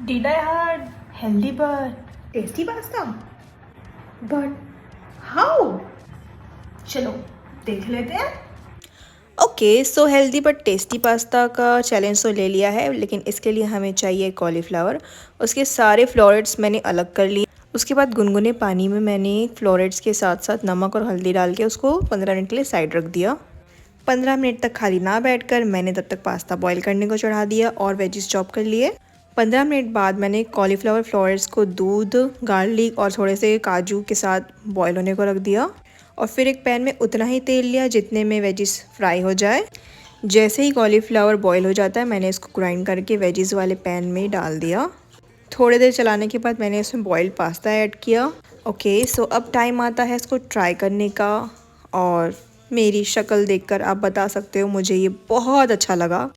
Did I heard healthy but tasty pasta? But how? चलो देख लेते हैं। Okay, so healthy but tasty pasta का चैलेंज तो ले लिया है, लेकिन इसके लिए हमें चाहिए कॉलीफ्लावर। उसके सारे फ्लोरेट्स मैंने अलग कर लिए। उसके बाद गुनगुने पानी में मैंने फ्लोरेट्स के साथ साथ नमक और हल्दी डाल के उसको 15 मिनट के लिए साइड रख दिया। 15 मिनट तक खाली ना बैठकर मैंने तब तक पास्ता बॉईल करने को चढ़ा दिया और वेजिस चॉप कर लिए। 15 मिनट बाद मैंने कॉलीफ्लावर फ्लोरेट्स को दूध, गार्लिक और थोड़े से काजू के साथ बॉईल होने को रख दिया और फिर एक पैन में उतना ही तेल लिया जितने में वेजिस फ्राई हो जाए। जैसे ही कॉलीफ्लावर बॉईल हो जाता है मैंने इसको ग्राइंड करके वेजिस वाले पैन में डाल दिया। थोड़ी देर चलाने के बाद मैंने इसमें बॉइल्ड पास्ता ऐड किया। ओके, सो अब टाइम आता है इसको ट्राई करने का और मेरी शक्ल देखकर आप बता सकते हो मुझे ये बहुत अच्छा लगा।